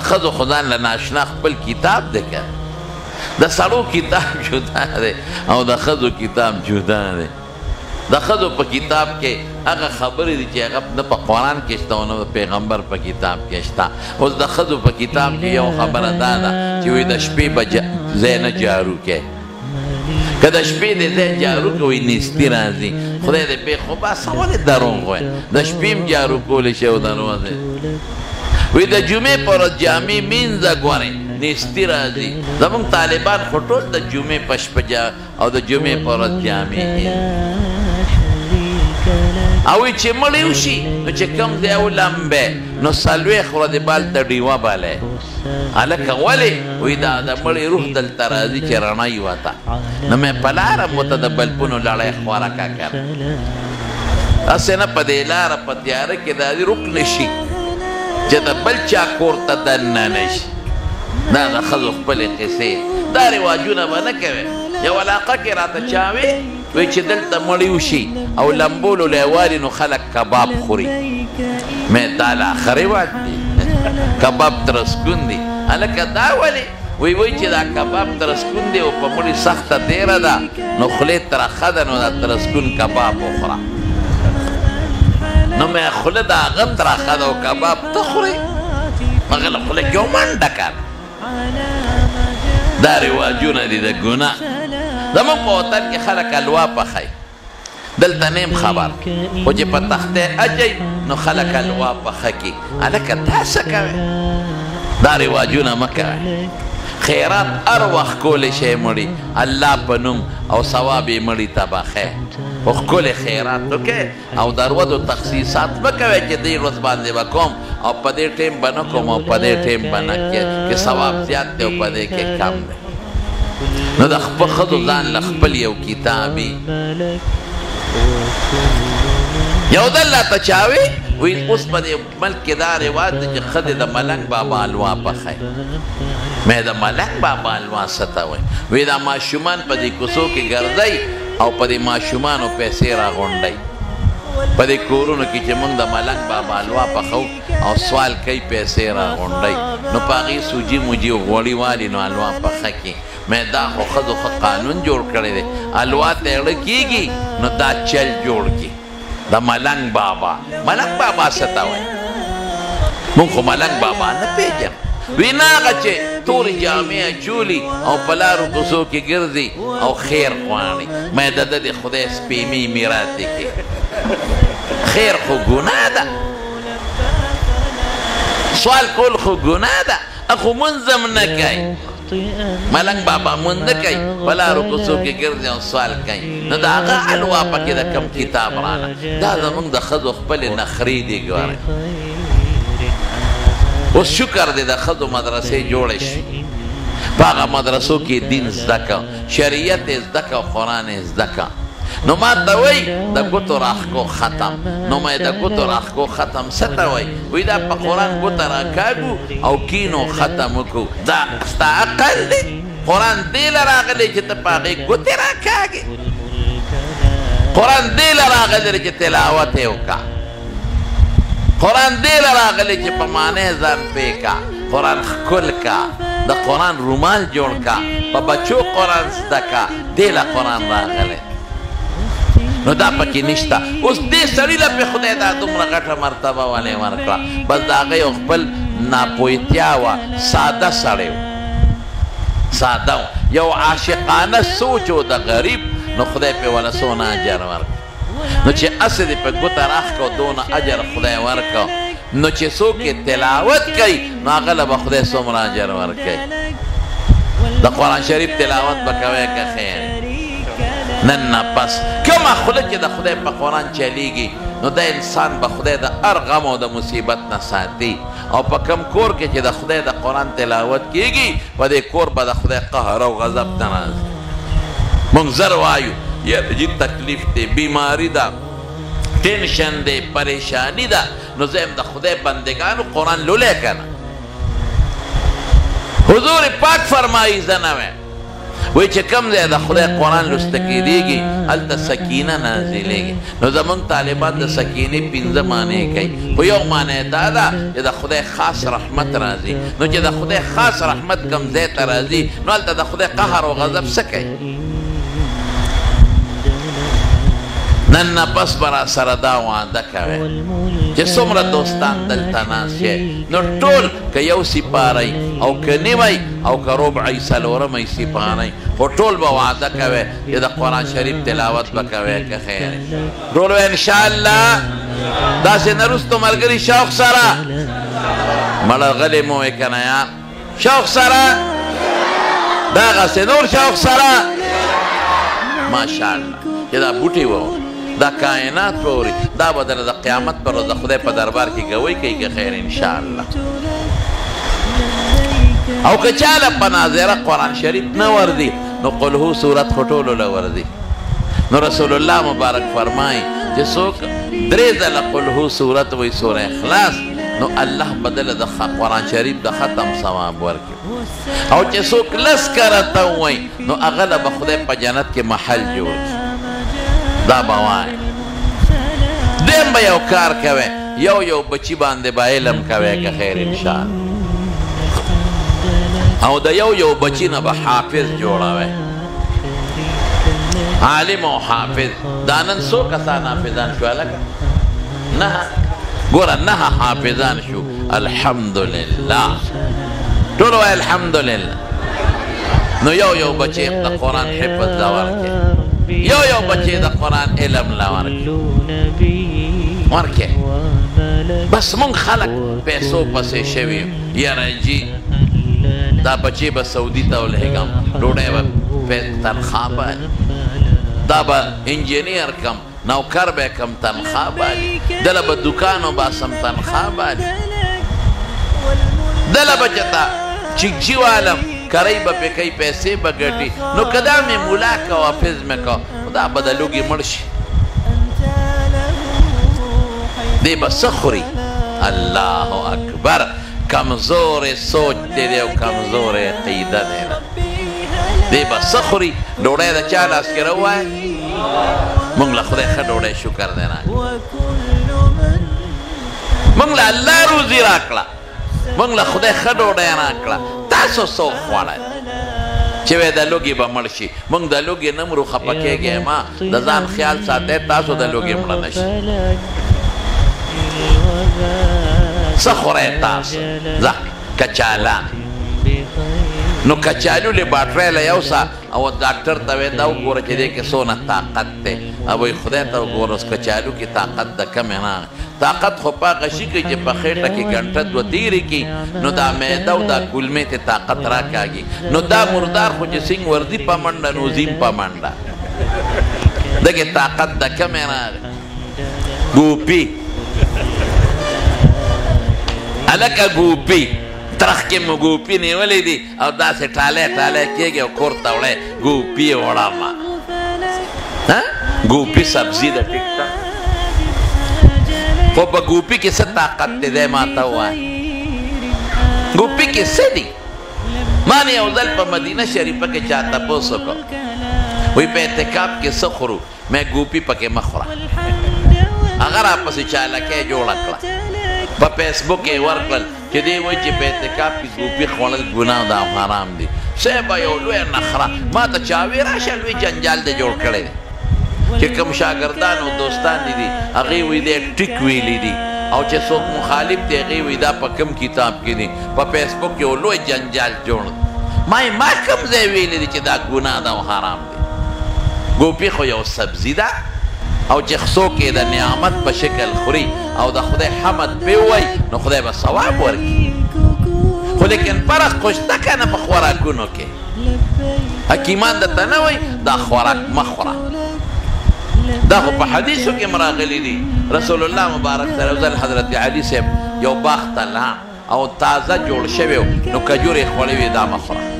د ښځو خو ځان له ناشنا خپل کتاب دی که د سړو کتاب جدا دی او د ښځو کتاب جدا دی د ښځو په کتاب کې هغه خبرې دي چې هغه نه په قرآن کې شته او نه د پیغمبر په کتاب کې شته اوس د ښځو په کتاب کې یو خبره دا ده چې وایي د شپې به ځای نه جارو کوې که د شپې د ځای جارو کوي نیستي راځي خدای دې پې خو بس ولې دروغ وایي د شپې هم جارو کولی شي او د ورځې وایي د جمعې په ورځ جامې مینځه ګورئ نیستي راځي زمونږ طالبان خو ټول د جمعې په شپه او د جمعې په ورځ جامې او چې مړی وشي نو چې کوم ځای ولمبې نو څلوېښت ورځې بال ته ډیوه بالی هلکه ولې وایي دا د مړی روح دلته راځي چې رڼا یې وته نو مې په لاره مو ته د بلپونو لړۍ خواره کا کړه هسې نه په دې لاره په تیاره کې راځي روک نه شي چې د بل چا کور ته دننه نه شي دا د ښځو خپلې قصې دا رواجونه به نه کوې یو علاقه کې راته چا وې وایي چې دلته مړی وشي او لمبولو لیوالي نو خلک کباب خوري مې دا لا ښه رواج دی کباب ترسکون دی هلکه دا ولې وایي چې دا کباب ترسکون دی او په مړي سخته تیره ده نو خولې ترخه ده نو دا ترسکون کباب وخوره نو مې خوله د هغه ترخه ده او کباب ته خورې هغه له خوله کې یو منډه کړه دا رواجونه دي د ګناه زموږ په وطن کې خلک الوا پخوي دلته نیم خبر خو چې په تختې اچوي نو خلک الوا پخه کي هلکه تا څه کوې دا رواجونه مه کوئ خیرات هر وخت کولی شی مړي الله په نوم او ثواب یې مړي ته بخی خو ښکلې خیرات وکړئ او د ورځو تخصیصات مه کوئ چې دې ورځ باندې به کوم او په دې ټیم به نه کوم او په دې ټیم به نه کې ثواب زیات دی او په دې کې کم دی نو د خپل ښځو ځان له خپل یو کتابي یو ځل راته چا وی وایي اوس په دې ملک کې دا رواج دی چې ښځې د ملنګ بابا حلوا پخوي مې د ملنګ بابا حلوا څه ته وایي وایي دا ماشومان په دې کوڅو کې ګرځئ او په دې ماشومانو پیسې راغونډئ په دې کورونو کې چې موږ د ملنګ بابا حلوا پخو او سوال کوي پیسې راغونډئ نو په هغې سوجي موجي غوړي والي نو حلوا پخه کړي مې دا خو ښځو ښه قانون جوړ کړی دی حلوا تېړه کېږي نو دا چل جوړ کړي د ملنګ بابا څه ته وایي موږ خو ملنګ بابا نه پېژنو وی نه هغه چې تورې جامې اچولي او په لارو کوڅو کې ګرځي او خیر غواړي مې د ده د خدای سپېمې میراث دې کې خیر خو ګناه ده سوال کول خو ګناه ده خو مونځ هم نه کوي ملنګ بابا مونځ نه کوي په لارو کوڅو کې ګرځي او سوال کوي نو د هغه حلوا پکې د کم کتاب راله دا زموږ د ښځو خپلې نخرې دي ګورئ اوس شکر دی د ښځو مدرسې جوړې شي په هغه مدرسو کې دین زده که شریعت یې زده که او قرآن یې زده که نو ما ته وایي د ګوتو راښکو ختم نو ما د ګوتو راښکو ختم څه ته وایي وایي دا په قرآن ګوته راکاږو او کینو ختم وکړو دا ستا عقل دی قرآن دې له راغلی چې ته په هغې ګوتې راکاږې قرآن دې له راغلی چې تلاوت یې وکړه قرآن دې له راغلی چې په معنی ځان پوه کا قرآن ښکل کا د قرآن رومال جوړ کا په بچو قرآن زده کا دې له قرآن راغلی نو دا پکې نشته اوس دې سړي له پې خدای دا دومره غټه مرتبه ولې ورکړه بس د هغه یو خپل ناپوهتیا وه ساده سړی و ساده و یو عاشقانه سوچ و د غریب نو خدای پې وله څونه اجر ورکړه نو چې اسې دې په ګوته راښکه دونه اجر خدای ورکړه نو چې څوک یې تلاوت کوي نو هغه له به خدای څومره اجر ورکوي د قرآن شریف تلاوت به کوی که خیر نن نه پس کومه خوله چې د خدای په قرآن چلیږي نو د انسان به خدای د هر غم او د مصیبت نه ساتي او په کم کور کې چې د خدای د قرآن تلاوت کېږي په دې کور به د خدای قهر او غضب نه راځي موږ زر وایو یا جی تکلیف دی بیماری ده ټینشن دی پریشانی ده نو زه یم د خدای بندګانو قرآن لولی که نه حضور پاک فرمایي زه نه ویم وای چې کم ځای د خدای قرآن لوسته کېدېږي هلته سکینه نازلېږي نو زمونږ طالبان د سکینې پنځه معنی کوي خو یو معنی دا ده چې د خدای خاص رحمت راځي نو چې د خدای خاص رحمت کم ځای ته راځي نو هلته د خدای قهر او غضب څه کوي نن نه پس به را سره دا وعده کوې چې څومره دوستان دلته ناست یې نو ټول که یو سپاره او که نیمه او که ربع څلورمه سپاره خو ټول به وعده کوې چې د قرآن شریف تلاوت به کوې که خیر ټول به انشاءالله داسې نه وروستو ملګري شوق سره مړه غلې مو وې که نه یا شوق سره دغسې نور شوق سره ماشاءالله چې دا بوټي و دا کائنات پورې دا به د قیامت پر ورځ د خدای په دربار کې ګوی کوي که خیر انشاءالله او که چاله په ناظره قرآن شریف نه وردي نو قل هو صورت خو ټولو له وردي نو رسول الله مبارک فرمایي چې څوک درې ځله قل هو صورت وایي سوره اخلاص نو الله بدل د قرآن شریف د ختم ثواب ورکړي او چې څوک لس کرته وایي نو هغه له به خدای په جنت کې محل جوړ دا به وایي دیم به یو کار کوې یو بچي باندې به علم کوې که خیر انشاءالله او د یو بچي نه به حافظ جوړوې عالم او حافظ دا نن څو کسان حافظان شو هلکه نه ګوره نه حافظان شو الحمدلله ټول وایي الحمدلله نو یو بچی د قرآن حفظ له ورکړې یو بچی د قرآن علم له ورکړې بس مونږ خلک پیسو پسې شوي یاره جي دا بچی به سعودي ته ولېږم ډوډۍ به تنخوا بالي دا به انجینیر کم نوکر به کم تنخوا بالي دله به دوکان وباسم تنخوا بالي دله به چې تا چیکچي والم کرۍ به پې کوي پیسې به ګټي نو که دا مې ملا که او حافظ مې که دا به د لوږې مړ شي دی به څه خوري الله اکبر کمزور سوچ دی دی او کمزور عقیده دی دی به څه خوري ډوډۍ د چا لاس کې راووایه مونږ له خدای ښه ډوډۍ شکر دی راکړه مونږ له الله روزي راکړه مونږ له خدای ښه ډوډۍ راکړه تاسو څه وخوړئ چې وایي د لوږې به مړ شي مونږ د لوږې نه مرو خفه کېږئ ما د ځان خیال ساتئ تاسو د لوږې مړه نه شي څه خورئ تاسو ځه کچالان نو کچالو لیبارټرۍ له یوسه او ډاکټر ته وایي دا وګوره چې دې کې څونه طاقت دی او وایي خدای ته وګوره اوس کچالو کې طاقت د کمې نه طاقت خو په هغه شي کوي چې په خېټه کې ګنټه دوه تېرې کړي نو دا معده او دا کولمې ته طاقت راکاږي نو دا مردار خو چې سینګ ورځي په منډه نو زیم په منډه دغې طاقت د کمې راغی ګوپي هلکه ګوپي ترخ کې مو ګوپي نیولې دي او داسې ټالی ټالی کېږي او کور ته وړی ګوپي وړمه ګوپي سبزي ده ټیک ده خو په ګوپي کې څه طاقت دی دی ما ته ووایه ګوپي کې څه دي ما نه یو ځل په مدینه شریفه کې چا تپوس وکړ وایي په اعتکاف کې څه خورو مې ګوپي پکې مه خوره هغه راپسې چالکۍ جوړه کړه په فیسبوک یې ورکړل چې دی وایي چې په اعتکاف کې ګوپي خوړل ګناه ده او حرام دي صاحبه یو لویه نخره ما ته چا وایي راشه لوی جنجال دی جوړ کړی دی چې کوم شاګردان او دوستان دي هغې وایي دی ټیک ویلی دي او چې څوک مخالف دی هغې وایي دا په کوم کتاب کې دي په فیسبوک یو لوی جنجال جوړ ما کوم ځای ویلی دي چې دا ګناه ده او حرام دی ګوپي خو یو سبزي ده او چې څوک یې د نعمت په شکل خوري او د خدای حمد پې ووایي نو خدای به ثواب ورکړي خو لیکن فرق خو شته که نه په خوراکونو کې حکیمان درته نه وایي دا خوراک مه خوره دا خو په حدیثو کې راغلي دي رسول الله مبارک سره یو ځل حضرت علي صاحب یو باغ ته لاړ او تازه جوړ شوی و نو کجورې خوړې وې دا مه خوره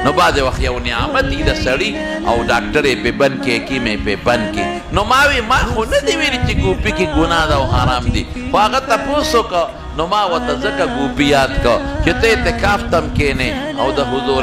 نو بعضې وخت یو نعمت وي د سړي او ډاکټر یې پې بند کړي حکیم یې پې بند کړي نو ما وی ما خو نه دي ویلي چې ګوپي کې ګناه ده او حرام دي خو هغه تپوس وکړه نو ما ورته ځکه ګوپي یاد کړه چې ته اعتکاف ته هم کښېنې او د حضور